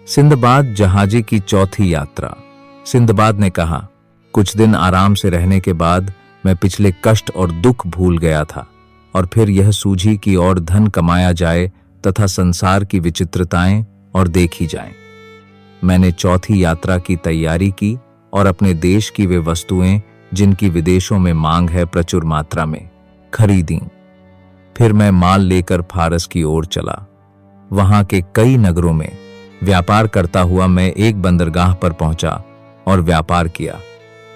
Sinbad जहाजी की चौथी यात्रा। सिंदबाद ने कहा, कुछ दिन आराम से रहने के बाद मैं पिछले कष्ट और दुख भूल गया था और फिर यह सूझी कि और धन कमाया जाए तथा संसार की विचित्रताएं और देखी जाएं। मैंने चौथी यात्रा की तैयारी की और अपने देश की वे वस्तुएं जिनकी विदेशों में मांग है प्रचुर मात्रा में खरीदी। फिर मैं माल लेकर फारस की ओर चला। वहां के कई नगरों में व्यापार करता हुआ मैं एक बंदरगाह पर पहुंचा और व्यापार किया।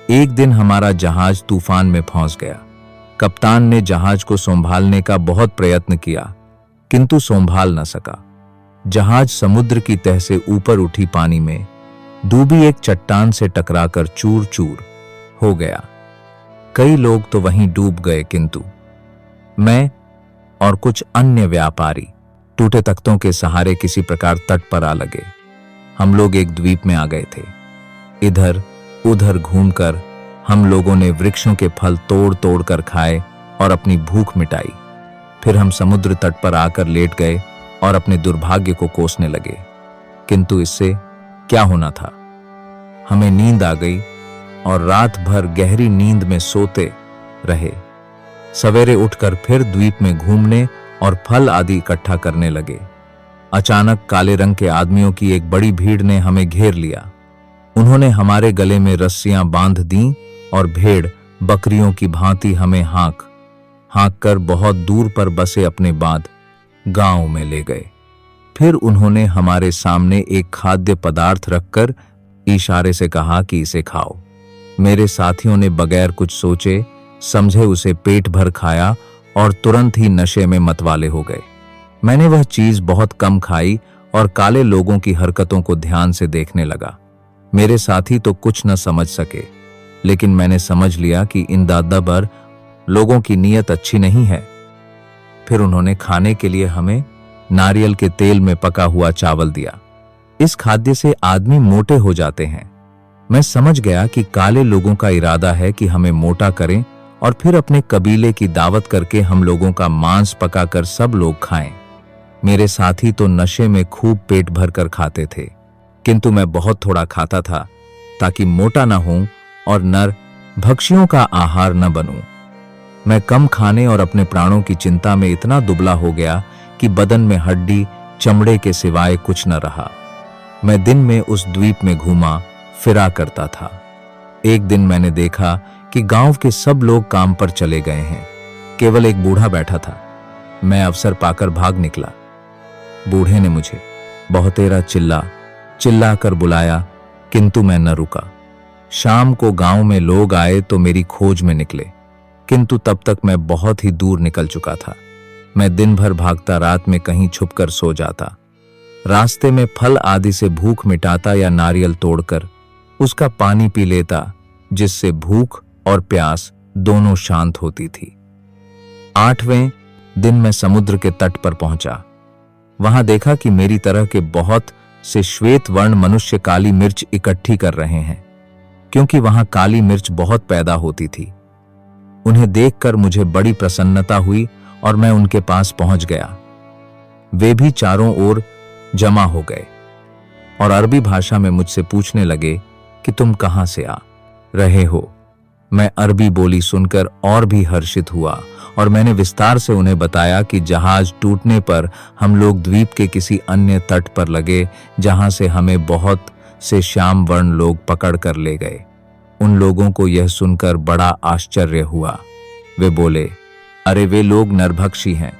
एक दिन हमारा जहाज तूफान में फंस गया। कप्तान ने जहाज को संभालने का बहुत प्रयत्न किया, किंतु संभाल न सका। जहाज समुद्र की तह से ऊपर उठी पानी में डूबी एक चट्टान से टकराकर चूर चूर हो गया। कई लोग तो वहीं डूब गए, किंतु मैं और कुछ अन्य व्यापारी टूटे तख्तों के सहारे किसी प्रकार तट पर आ लगे। हम लोग एक द्वीप में आ गए थे। इधर उधर घूमकर हम लोगों ने वृक्षों के फल तोड़ तोड़ कर खाए और अपनी भूख मिटाई। फिर हम समुद्र तट पर आकर लेट गए और अपने दुर्भाग्य को कोसने लगे, किंतु इससे क्या होना था। हमें नींद आ गई और रात भर गहरी नींद में सोते रहे। सवेरे उठकर फिर द्वीप में घूमने और फल आदि इकट्ठा करने लगे। अचानक काले रंग के आदमियों की एक बड़ी भीड़ ने हमें घेर लिया। उन्होंने हमारे गले में रस्सियां बांध दी और भेड़ बकरियों की भांति हमें हाँक कर बहुत दूर पर बसे अपने बाद गांव में ले गए। फिर उन्होंने हमारे सामने एक खाद्य पदार्थ रखकर इशारे से कहा कि इसे खाओ। मेरे साथियों ने बगैर कुछ सोचे समझे उसे पेट भर खाया और तुरंत ही नशे में मतवाले हो गए। मैंने वह चीज बहुत कम खाई और काले लोगों की हरकतों को ध्यान से देखने लगा। मेरे साथी तो कुछ न समझ सके, लेकिन मैंने समझ लिया कि इन दादाबर लोगों की नीयत अच्छी नहीं है। फिर उन्होंने खाने के लिए हमें नारियल के तेल में पका हुआ चावल दिया। इस खाद्य से आदमी मोटे हो जाते हैं। मैं समझ गया कि काले लोगों का इरादा है कि हमें मोटा करें और फिर अपने कबीले की दावत करके हम लोगों का मांस पकाकर सब लोग खाएं। मेरे साथी तो नशे में खूब पेट भर कर खाते थे, किंतु मैं बहुत थोड़ा खाता था ताकि मोटा न हूं और नर भक्षियों का आहार न बनूं। मैं कम खाने और अपने प्राणों की चिंता में इतना दुबला हो गया कि बदन में हड्डी चमड़े के सिवाय कुछ न रहा। मैं दिन में उस द्वीप में घूमा फिरा करता था। एक दिन मैंने देखा कि गांव के सब लोग काम पर चले गए हैं, केवल एक बूढ़ा बैठा था। मैं अवसर पाकर भाग निकला। बूढ़े ने मुझे बहुतेरा चिल्ला कर बुलाया, किंतु मैं न रुका। शाम को गांव में लोग आए तो मेरी खोज में निकले, किंतु तब तक मैं बहुत ही दूर निकल चुका था। मैं दिन भर भागता, रात में कहीं छुपकर सो जाता। रास्ते में फल आदि से भूख मिटाता या नारियल तोड़कर उसका पानी पी लेता, जिससे भूख और प्यास दोनों शांत होती थी। 8वें दिन मैं समुद्र के तट पर पहुंचा। वहां देखा कि मेरी तरह के बहुत से श्वेत वर्ण मनुष्य काली मिर्च इकट्ठी कर रहे हैं, क्योंकि वहां काली मिर्च बहुत पैदा होती थी। उन्हें देखकर मुझे बड़ी प्रसन्नता हुई और मैं उनके पास पहुंच गया। वे भी चारों ओर जमा हो गए और अरबी भाषा में मुझसे पूछने लगे कि तुम कहां से आ रहे हो। मैं अरबी बोली सुनकर और भी हर्षित हुआ और मैंने विस्तार से उन्हें बताया कि जहाज टूटने पर हम लोग द्वीप के किसी अन्य तट पर लगे, जहां से हमें बहुत से श्याम वर्ण लोग पकड़ कर ले गए। उन लोगों को यह सुनकर बड़ा आश्चर्य हुआ। वे बोले, अरे वे लोग नरभक्षी हैं,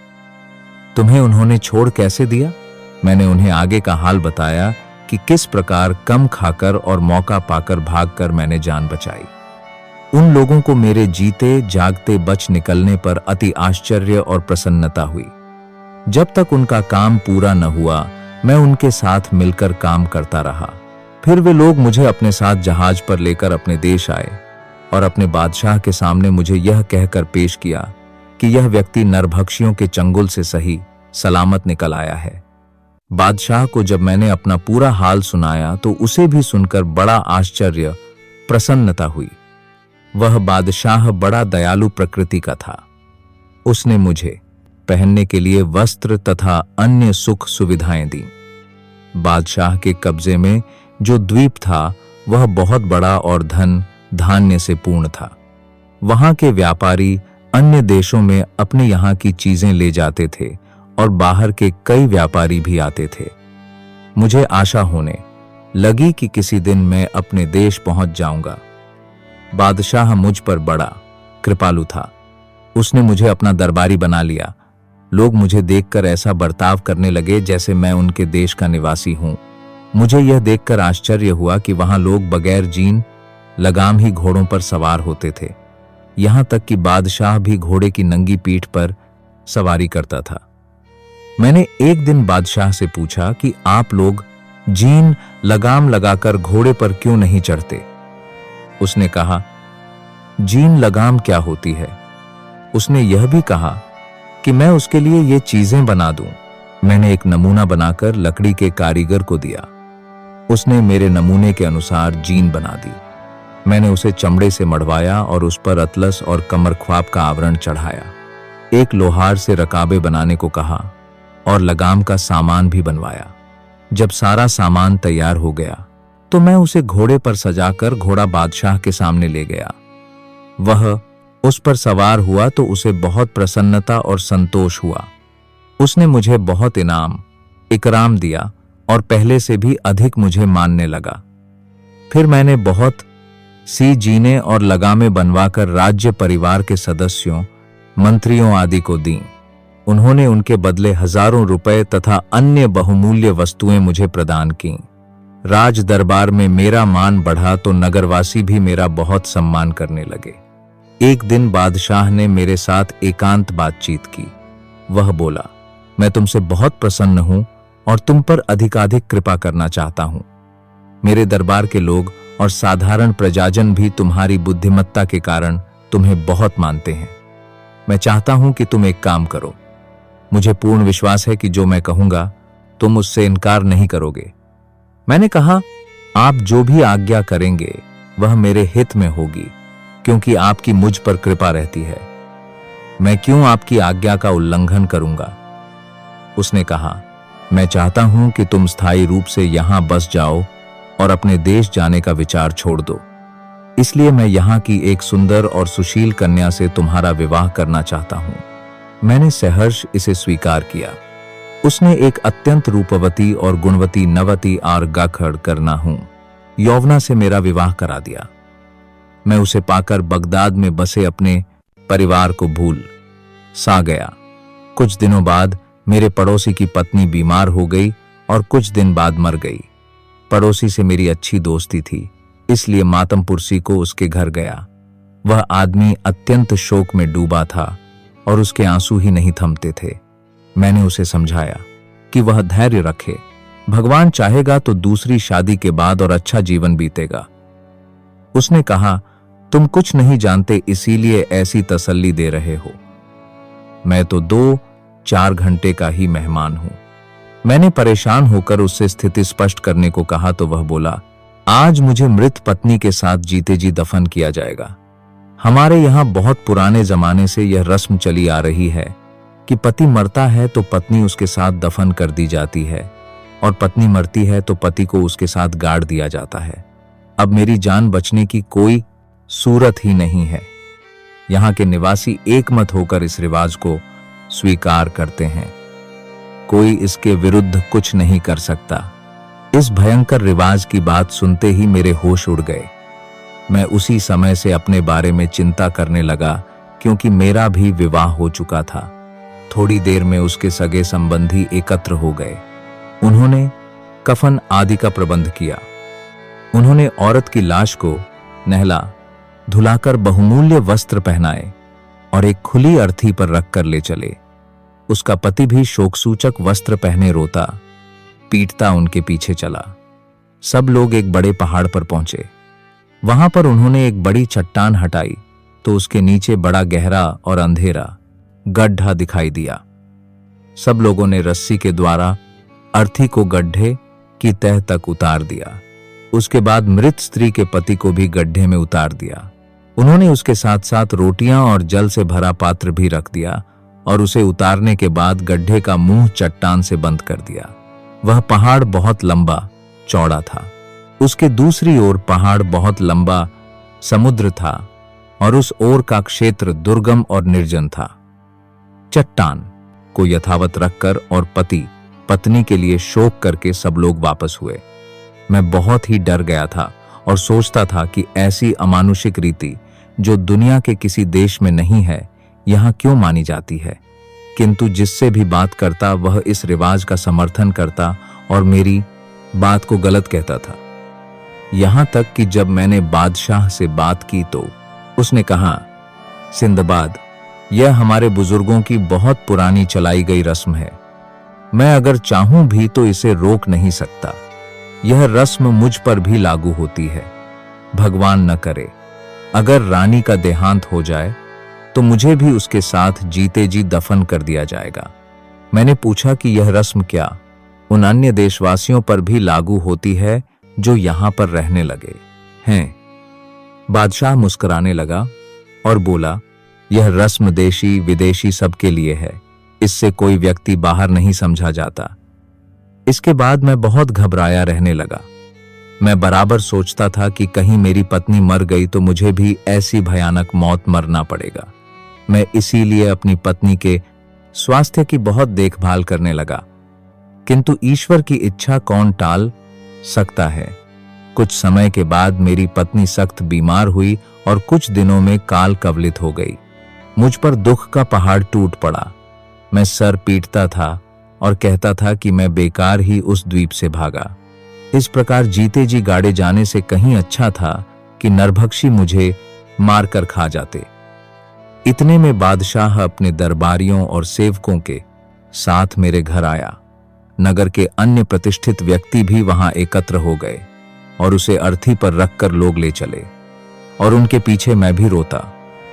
तुम्हें उन्होंने छोड़ कैसे दिया? मैंने उन्हें आगे का हाल बताया कि किस प्रकार कम खाकर और मौका पाकर भागकर मैंने जान बचाई। उन लोगों को मेरे जीते जागते बच निकलने पर अति आश्चर्य और प्रसन्नता हुई। जब तक उनका काम पूरा न हुआ, मैं उनके साथ मिलकर काम करता रहा। फिर वे लोग मुझे अपने साथ जहाज पर लेकर अपने देश आए और अपने बादशाह के सामने मुझे यह कहकर पेश किया कि यह व्यक्ति नरभक्षियों के चंगुल से सही सलामत निकल आया है। बादशाह को जब मैंने अपना पूरा हाल सुनाया तो उसे भी सुनकर बड़ा आश्चर्य प्रसन्नता हुई। वह बादशाह बड़ा दयालु प्रकृति का था। उसने मुझे पहनने के लिए वस्त्र तथा अन्य सुख सुविधाएं दी। बादशाह के कब्जे में जो द्वीप था वह बहुत बड़ा और धन धान्य से पूर्ण था। वहां के व्यापारी अन्य देशों में अपने यहाँ की चीजें ले जाते थे और बाहर के कई व्यापारी भी आते थे। मुझे आशा होने लगी कि किसी दिन मैं अपने देश पहुंच जाऊंगा। बादशाह मुझ पर बड़ा कृपालु था। उसने मुझे अपना दरबारी बना लिया। लोग मुझे देखकर ऐसा बर्ताव करने लगे जैसे मैं उनके देश का निवासी हूं। मुझे यह देखकर आश्चर्य हुआ कि वहां लोग बगैर जीन लगाम ही घोड़ों पर सवार होते थे। यहां तक कि बादशाह भी घोड़े की नंगी पीठ पर सवारी करता था। मैंने एक दिन बादशाह से पूछा कि आप लोग जीन लगाम लगाकर घोड़े पर क्यों नहीं चढ़ते? उसने कहा, जीन लगाम क्या होती है? उसने यह भी कहा कि मैं उसके लिए ये चीजें बना दूं। मैंने एक नमूना बनाकर लकड़ी के कारीगर को दिया। उसने मेरे नमूने के अनुसार जीन बना दी। मैंने उसे चमड़े से मढ़वाया और उस पर अतलस और कमर ख्वाब का आवरण चढ़ाया। एक लोहार से रकाबे बनाने को कहा और लगाम का सामान भी बनवाया। जब सारा सामान तैयार हो गया तो मैं उसे घोड़े पर सजाकर घोड़ा बादशाह के सामने ले गया। वह उस पर सवार हुआ तो उसे बहुत प्रसन्नता और संतोष हुआ। उसने मुझे बहुत इकराम दिया और पहले से भी अधिक मुझे मानने लगा। फिर मैंने बहुत सी जीने और लगामें बनवाकर राज्य परिवार के सदस्यों, मंत्रियों आदि को दी। उन्होंने उनके बदले हजारों रुपए तथा अन्य बहुमूल्य वस्तुएं मुझे प्रदान की। राज दरबार में मेरा मान बढ़ा तो नगरवासी भी मेरा बहुत सम्मान करने लगे। एक दिन बादशाह ने मेरे साथ एकांत बातचीत की। वह बोला, मैं तुमसे बहुत प्रसन्न हूं और तुम पर अधिकाधिक कृपा करना चाहता हूं। मेरे दरबार के लोग और साधारण प्रजाजन भी तुम्हारी बुद्धिमत्ता के कारण तुम्हें बहुत मानते हैं। मैं चाहता हूं कि तुम एक काम करो। मुझे पूर्ण विश्वास है कि जो मैं कहूंगा तुम उससे इनकार नहीं करोगे। मैंने कहा, आप जो भी आज्ञा करेंगे वह मेरे हित में होगी, क्योंकि आपकी मुझ पर कृपा रहती है। मैं क्यों आपकी आज्ञा का उल्लंघन करूंगा? उसने कहा, मैं चाहता हूं कि तुम स्थायी रूप से यहां बस जाओ और अपने देश जाने का विचार छोड़ दो। इसलिए मैं यहां की एक सुंदर और सुशील कन्या से तुम्हारा विवाह करना चाहता हूं। मैंने सहर्ष इसे स्वीकार किया। उसने एक अत्यंत रूपवती और गुणवती नवती आर गाखड़ करना हूं यौवना से मेरा विवाह करा दिया। मैं उसे पाकर बगदाद में बसे अपने परिवार को भूल सा गया। कुछ दिनों बाद मेरे पड़ोसी की पत्नी बीमार हो गई और कुछ दिन बाद मर गई। पड़ोसी से मेरी अच्छी दोस्ती थी, इसलिए मातमपुरसी को उसके घर गया। वह आदमी अत्यंत शोक में डूबा था और उसके आंसू ही नहीं थमते थे। मैंने उसे समझाया कि वह धैर्य रखे, भगवान चाहेगा तो दूसरी शादी के बाद और अच्छा जीवन बीतेगा। उसने कहा, तुम कुछ नहीं जानते इसीलिए ऐसी तसल्ली दे रहे हो। मैं तो 2-4 घंटे का ही मेहमान हूं। मैंने परेशान होकर उससे स्थिति स्पष्ट करने को कहा तो वह बोला, आज मुझे मृत पत्नी के साथ जीते जी दफन किया जाएगा। हमारे यहां बहुत पुराने जमाने से यह रस्म चली आ रही है कि पति मरता है तो पत्नी उसके साथ दफन कर दी जाती है और पत्नी मरती है तो पति को उसके साथ गाड़ दिया जाता है। अब मेरी जान बचने की कोई सूरत ही नहीं है। यहाँ के निवासी एकमत होकर इस रिवाज को स्वीकार करते हैं। कोई इसके विरुद्ध कुछ नहीं कर सकता। इस भयंकर रिवाज की बात सुनते ही मेरे होश उड़ गए। मैं उसी समय से अपने बारे में चिंता करने लगा, क्योंकि मेरा भी विवाह हो चुका था। थोड़ी देर में उसके सगे संबंधी एकत्र हो गए। उन्होंने कफन आदि का प्रबंध किया। उन्होंने औरत की लाश को नहला धुलाकर बहुमूल्य वस्त्र पहनाए और एक खुली अर्थी पर रखकर ले चले। उसका पति भी शोकसूचक वस्त्र पहने रोता पीटता उनके पीछे चला। सब लोग एक बड़े पहाड़ पर पहुंचे। वहां पर उन्होंने एक बड़ी चट्टान हटाई तो उसके नीचे बड़ा गहरा और अंधेरा गड्ढा दिखाई दिया। सब लोगों ने रस्सी के द्वारा अर्थी को गड्ढे की तह तक उतार दिया। उसके बाद मृत स्त्री के पति को भी गड्ढे में उतार दिया। उन्होंने उसके साथ साथ रोटियां और जल से भरा पात्र भी रख दिया और उसे उतारने के बाद गड्ढे का मुंह चट्टान से बंद कर दिया। वह पहाड़ बहुत लंबा चौड़ा था। उसके दूसरी ओर पहाड़ बहुत लंबा समुद्र था और उस ओर का क्षेत्र दुर्गम और निर्जन था। चट्टान को यथावत रखकर और पति पत्नी के लिए शोक करके सब लोग वापस हुए। मैं बहुत ही डर गया था और सोचता था कि ऐसी अमानुषिक रीति जो दुनिया के किसी देश में नहीं है, यहाँ क्यों मानी जाती है। किंतु जिससे भी बात करता वह इस रिवाज का समर्थन करता और मेरी बात को गलत कहता था। यहां तक कि जब मैंने बादशाह से बात की तो उसने कहा, सिंदबाद, यह हमारे बुजुर्गों की बहुत पुरानी चलाई गई रस्म है। मैं अगर चाहूं भी तो इसे रोक नहीं सकता। यह रस्म मुझ पर भी लागू होती है। भगवान न करे अगर रानी का देहांत हो जाए तो मुझे भी उसके साथ जीते जी दफन कर दिया जाएगा। मैंने पूछा कि यह रस्म क्या उन अन्य देशवासियों पर भी लागू होती है जो यहां पर रहने लगे हैं? बादशाह मुस्कुराने लगा और बोला, यह रस्म देशी विदेशी सबके लिए है। इससे कोई व्यक्ति बाहर नहीं समझा जाता। इसके बाद मैं बहुत घबराया रहने लगा। मैं बराबर सोचता था कि कहीं मेरी पत्नी मर गई तो मुझे भी ऐसी भयानक मौत मरना पड़ेगा। मैं इसीलिए अपनी पत्नी के स्वास्थ्य की बहुत देखभाल करने लगा। किंतु ईश्वर की इच्छा कौन टाल सकता है। कुछ समय के बाद मेरी पत्नी सख्त बीमार हुई और कुछ दिनों में काल कवलित हो गई। मुझ पर दुख का पहाड़ टूट पड़ा। मैं सर पीटता था और कहता था कि मैं बेकार ही उस द्वीप से भागा। इस प्रकार जीते जी गाड़े जाने से कहीं अच्छा था कि नरभक्षी मुझे मारकर खा जाते। इतने में बादशाह अपने दरबारियों और सेवकों के साथ मेरे घर आया। नगर के अन्य प्रतिष्ठित व्यक्ति भी वहां एकत्र हो गए और उसे अर्थी पर रखकर लोग ले चले और उनके पीछे मैं भी रोता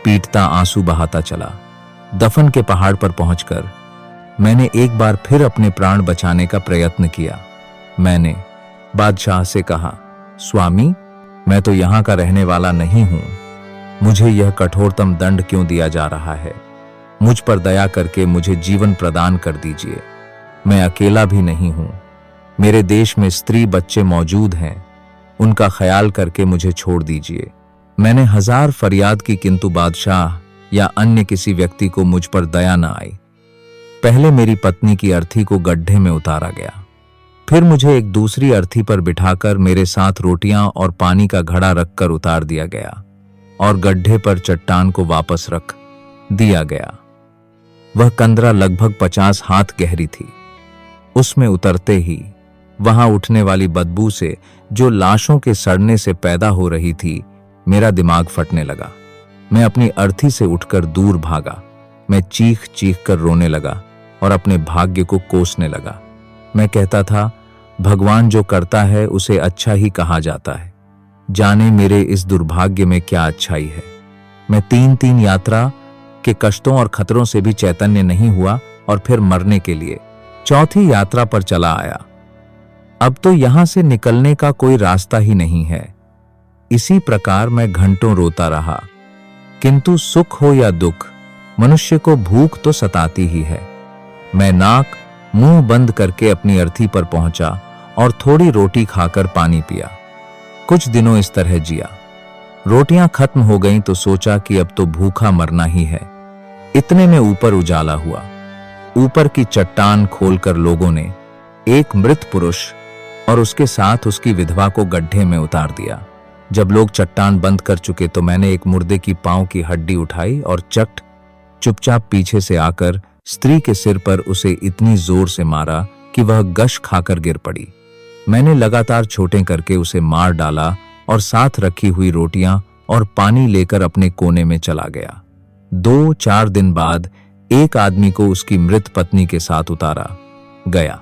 पीटता आंसू बहाता चला। दफन के पहाड़ पर पहुंचकर मैंने एक बार फिर अपने प्राण बचाने का प्रयत्न किया। मैंने बादशाह से कहा, स्वामी, मैं तो यहाँ का रहने वाला नहीं हूं। मुझे यह कठोरतम दंड क्यों दिया जा रहा है? मुझ पर दया करके मुझे जीवन प्रदान कर दीजिए। मैं अकेला भी नहीं हूं। मेरे देश में स्त्री बच्चे मौजूद हैं। उनका ख्याल करके मुझे छोड़ दीजिए। मैंने 1000 फरियाद की किंतु बादशाह या अन्य किसी व्यक्ति को मुझ पर दया न आई। पहले मेरी पत्नी की अर्थी को गड्ढे में उतारा गया। फिर मुझे एक दूसरी अर्थी पर बिठाकर मेरे साथ रोटियां और पानी का घड़ा रखकर उतार दिया गया और गड्ढे पर चट्टान को वापस रख दिया गया। वह कंदरा लगभग 50 हाथ गहरी थी। उसमें उतरते ही वहां उठने वाली बदबू से, जो लाशों के सड़ने से पैदा हो रही थी, मेरा दिमाग फटने लगा। मैं अपनी अर्थी से उठकर दूर भागा। मैं चीख चीख कर रोने लगा और अपने भाग्य को कोसने लगा। मैं कहता था, भगवान जो करता है उसे अच्छा ही कहा जाता है। जाने मेरे इस दुर्भाग्य में क्या अच्छाई है। मैं 3 यात्रा के कष्टों और खतरों से भी चैतन्य नहीं हुआ और फिर मरने के लिए 4थी यात्रा पर चला आया। अब तो यहां से निकलने का कोई रास्ता ही नहीं है। इसी प्रकार मैं घंटों रोता रहा। किंतु सुख हो या दुख, मनुष्य को भूख तो सताती ही है। मैं नाक मुंह बंद करके अपनी अर्थी पर पहुंचा और थोड़ी रोटी खाकर पानी पिया। कुछ दिनों इस तरह जिया। रोटियां खत्म हो गईं तो सोचा कि अब तो भूखा मरना ही है। इतने में ऊपर उजाला हुआ। ऊपर की चट्टान खोलकर लोगों ने एक मृत पुरुष और उसके साथ उसकी विधवा को गड्ढे में उतार दिया। जब लोग चट्टान बंद कर चुके तो मैंने एक मुर्दे की पांव की हड्डी उठाई और चुपचाप पीछे से आकर स्त्री के सिर पर उसे इतनी जोर से मारा कि वह गश खाकर गिर पड़ी। मैंने लगातार छोटे करके उसे मार डाला और साथ रखी हुई रोटियां और पानी लेकर अपने कोने में चला गया। 2-4 दिन बाद एक आदमी को उसकी मृत पत्नी के साथ उतारा गया।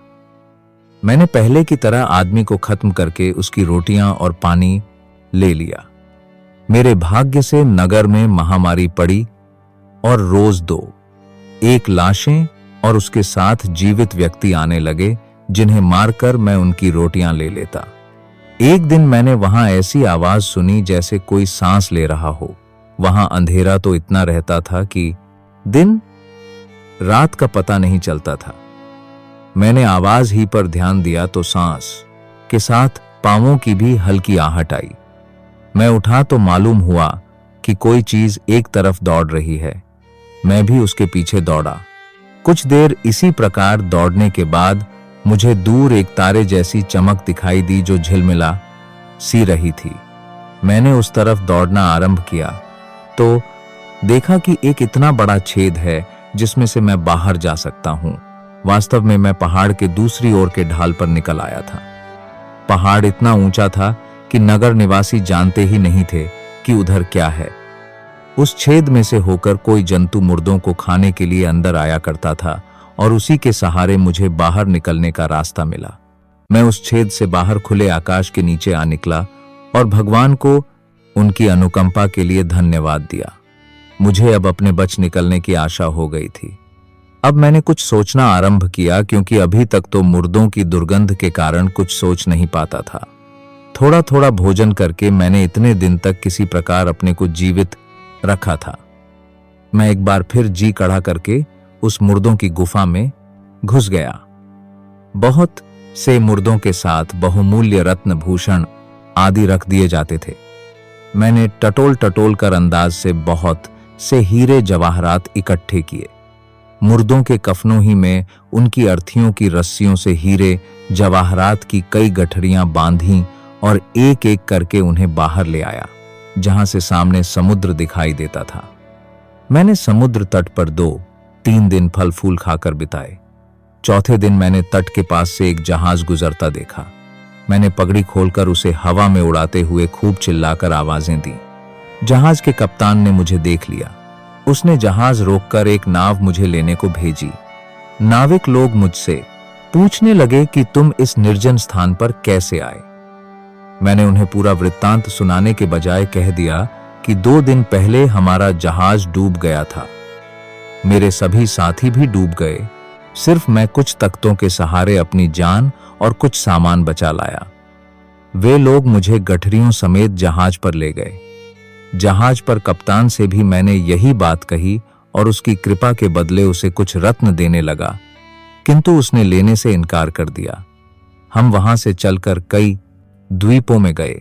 मैंने पहले की तरह आदमी को खत्म करके उसकी रोटियां और पानी ले लिया। मेरे भाग्य से नगर में महामारी पड़ी और रोज 1 लाशें और उसके साथ जीवित व्यक्ति आने लगे, जिन्हें मारकर मैं उनकी रोटियां ले लेता। एक दिन मैंने वहां ऐसी आवाज सुनी जैसे कोई सांस ले रहा हो। वहां अंधेरा तो इतना रहता था कि दिन रात का पता नहीं चलता था। मैंने आवाज ही पर ध्यान दिया तो सांस के साथ पांवों की भी हल्की आहट आई। मैं उठा तो मालूम हुआ कि कोई चीज एक तरफ दौड़ रही है। मैं भी उसके पीछे दौड़ा। कुछ देर इसी प्रकार दौड़ने के बाद मुझे दूर एक तारे जैसी चमक दिखाई दी जो झिलमिला सी रही थी। मैंने उस तरफ दौड़ना आरंभ किया तो देखा कि एक इतना बड़ा छेद है जिसमें से मैं बाहर जा सकता हूं। वास्तव में मैं पहाड़ के दूसरी ओर के ढाल पर निकल आया था। पहाड़ इतना ऊंचा था कि नगर निवासी जानते ही नहीं थे कि उधर क्या है। उस छेद में से होकर कोई जंतु मुर्दों को खाने के लिए अंदर आया करता था और उसी के सहारे मुझे बाहर निकलने का रास्ता मिला। मैं उस छेद से बाहर खुले आकाश के नीचे आ निकला और भगवान को उनकी अनुकंपा के लिए धन्यवाद दिया। मुझे अब अपने बच निकलने की आशा हो गई थी। अब मैंने कुछ सोचना आरंभ किया, क्योंकि अभी तक तो मुर्दों की दुर्गंध के कारण कुछ सोच नहीं पाता था। थोड़ा थोड़ा भोजन करके मैंने इतने दिन तक किसी प्रकार अपने को जीवित रखा था। मैं एक बार फिर जी कड़ा करके उस मुर्दों की गुफा में घुस गया। बहुत से मुर्दों के साथ बहुमूल्य रत्न भूषण आदि रख दिए जाते थे। मैंने टटोल टटोल कर अंदाज से बहुत से हीरे जवाहरात इकट्ठे किए। मुर्दों के कफनों ही में उनकी अर्थियों की रस्सियों से हीरे जवाहरात की कई गठरियां बांधी और एक एक करके उन्हें बाहर ले आया, जहां से सामने समुद्र दिखाई देता था। मैंने समुद्र तट पर 2-3 दिन फल फूल खाकर बिताए। चौथे दिन मैंने तट के पास से एक जहाज गुजरता देखा। मैंने पगड़ी खोलकर उसे हवा में उड़ाते हुए खूब चिल्लाकर आवाजें दी। जहाज के कप्तान ने मुझे देख लिया। उसने जहाज रोककर एक नाव मुझे लेने को भेजी। नाविक लोग मुझसे पूछने लगे कि तुम इस निर्जन स्थान पर कैसे आए। मैंने उन्हें पूरा वृत्तांत सुनाने के बजाय कह दिया कि 2 दिन पहले हमारा जहाज डूब गया था। मेरे सभी साथी भी डूब गए। सिर्फ मैं कुछ तख्तों के सहारे अपनी जान और कुछ सामान बचा लाया। वे लोग मुझे गठरियों समेत जहाज पर ले गए। जहाज पर कप्तान से भी मैंने यही बात कही और उसकी कृपा के बदले उसे कुछ रत्न देने लगा, किंतु उसने लेने से इनकार कर दिया। हम वहां से चलकर कई द्वीपों में गए।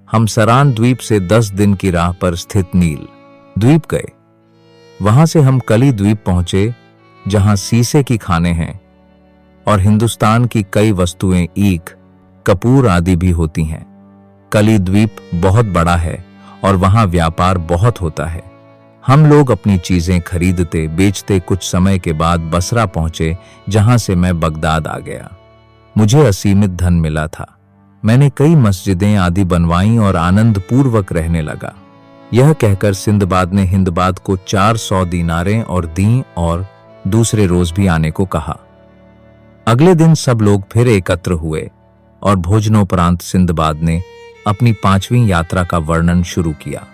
हम सरान द्वीप से 10 दिन की राह पर स्थित नील द्वीप गए। वहां से हम कली द्वीप पहुंचे, जहां शीशे की खाने हैं और हिंदुस्तान की कई वस्तुएं ईख, कपूर आदि भी होती हैं। कली द्वीप बहुत बड़ा है और वहां व्यापार बहुत होता है। हम लोग अपनी चीजें खरीदते बेचते कुछ समय के बाद बसरा पहुंचे, जहां से मैं बगदाद आ गया। मुझे असीमित धन मिला था। मैंने कई मस्जिदें आदि बनवाई और आनंद पूर्वक रहने लगा। यह कहकर सिंदबाद ने हिंदबाद को 400 दीनारें और दी और दूसरे रोज भी आने को कहा। अगले दिन सब लोग फिर एकत्र हुए और भोजनोपरांत सिंदबाद ने अपनी 5वीं यात्रा का वर्णन शुरू किया।